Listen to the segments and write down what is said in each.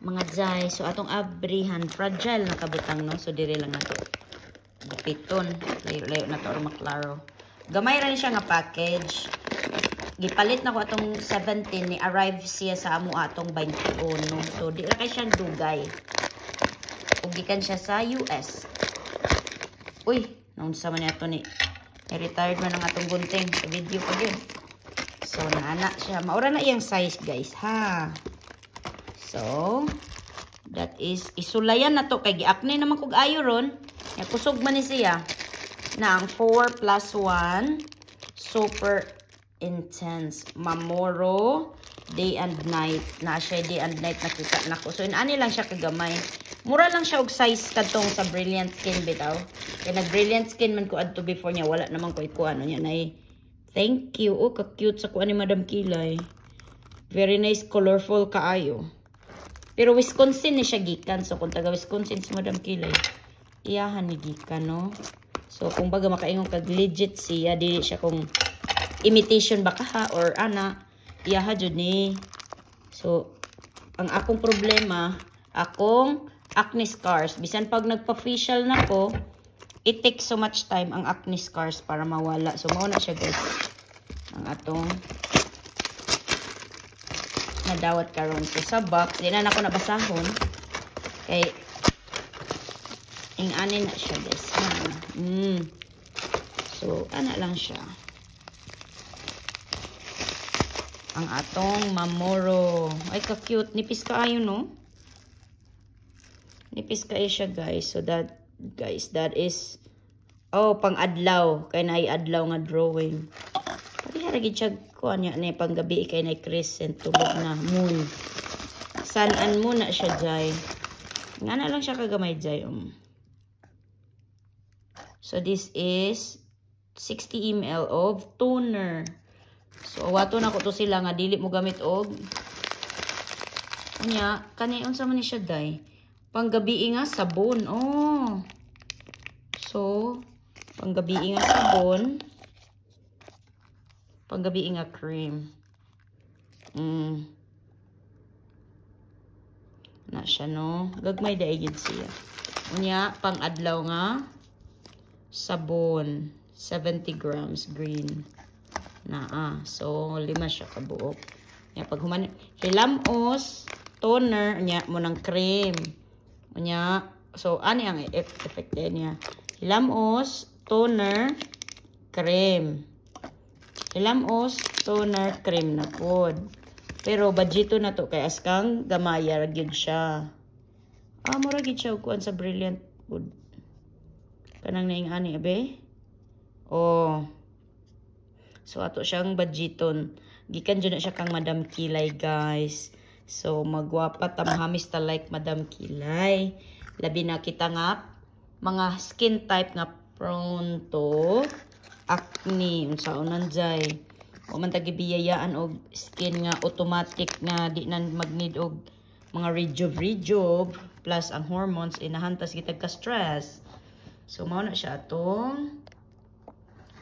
mga jay. So atong abrihan fragile na kabutang no. So dire lang nato gupiton. Layo-layo na to or maklaro. Gamay ra ni siya nga package. Gipalit na ko atong 17 ni arrive siya sa amo atong 21 no. So di ra kay siya dugay. Ug gikan siya sa US. Uy, naunsa man ato ni retired man ang atong gunting sa video pa gyud. So naana siya. Maura na iyang size guys ha. So that is isulayan na to kay giakne naman kog ayo ron. Ya kusog man ni siya na ang 4 plus 1 super intense Mamoro day and night. Na siya day and night nakita nako. So inani lang siya kagamay. Mura lang siya og size kadtong sa Brilliant Skin bitaw. Kay nag Brilliant Skin man ko adto before niya wala naman ko ikuan niya nay. Thank you. Oh, ka-cute sa kuan ni Madam Kilay. Very nice, colorful kaayo. Pero Wisconsin ni siya gikan. So kung taga Wisconsin si Madam Kilay, iyahan ni gikan no. So kung baga makaingon kag legit siya, dili siya kung imitation baka ha or ana, iyaha jud ni. So ang akong problema, akong acne scars. Bisan pag nagpa-facial na ko, it takes so much time ang acne scars para mawala. So mao na siya guys. Ang atong nadawat karon. So sa box, di na ako nabasahon. Kay ing-anin na siya guys. So ana lang siya. Ang atong Mamoro. Ay ka-cute. Nipis kaayo no? Nipis kaayo siya guys. So that guys, that is pang adlaw. Kay na adlaw nga drawing. Parihara gid siya kuan niya ni panggabi kay na crescent tubog na moon. Sun-an mo na siya jay. Ngana lang siya kagamay jay. So this is 60 ml of toner. So wato na ko to sila nga dili mo gamit og unya kani unsa man ni siya day. Panggabi nga sabon. Oh. So panggabi nga sabon. Panggabi nga cream. Na siya no. Gagmay daay gid siya. Unya pang adlaw nga sabon. 70 grams green. So 5 siya kabuok. Nya pag human hilamos toner nya mo ng cream. Unya so ani ang effect niya. Hilamos toner cream. Hilamos toner cream na pod. Pero budgeto na to kay askang gamaya ra gyud siya. Mura gyud siya kuan sa Brilliant pod. Kanang naing ani abe. So ato siyang budgeton. Gikan jud na siya kang Madam Kilay guys. So magwapa tamhamis ta like Madam Kilay. Labi na kita nga mga skin type nga prone to acne unsaon nanjay. O man tagibiyayaan og skin nga automatic nga di na mag-need og mga rejuve plus ang hormones inahantas gitag ka stress. So mao na siya atong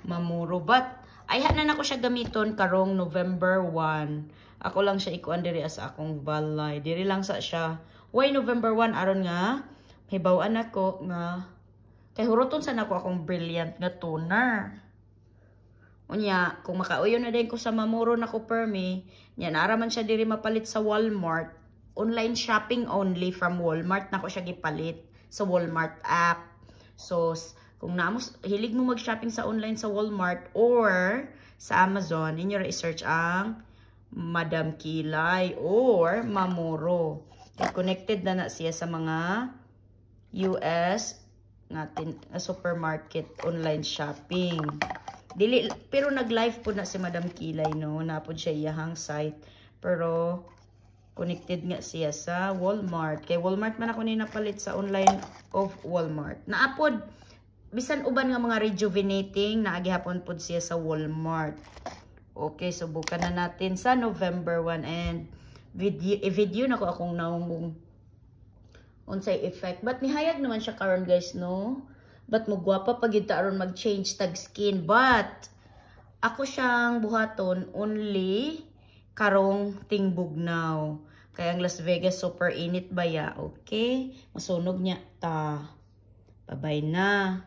Mamoro. But ayha na nako siya gamiton karong November 1. Ako lang siya ikuan diri sa akong balay. Diri lang sa siya. Why November 1 aron nga hibaw-an ako nga kay huroton sa nako akong Brilliant nga toner. Unya, kung makauyo na din ko sa Mamoro nako permi, nya naraman siya diri mapalit sa Walmart. Online shopping only from Walmart nako siya gipalit sa Walmart app. So kung hilig mo mag-shopping sa online sa Walmart or sa Amazon, inyo i-search ang Madam Kilay or Mamoro. Connected na siya sa mga US natin supermarket online shopping. Pero nag-live po na si Madam Kilay no, napod siya iyahang site. Pero connected nga siya sa Walmart. Kay Walmart man ako ni napalit sa online of Walmart. Naapod bisan uban nga mga rejuvenating na agihapon pod siya sa Walmart. Okay, subukan na natin sa November 1 and video na ko akong naumong unsay effect. But nihayag naman siya karon guys no. But mugwapa pag yun aron mag-change tag skin. But ako siyang buhaton only karong tingbugnaw. Kaya ang Las Vegas super init ba ya? Okay? Masunog niya ta. Bye-bye na.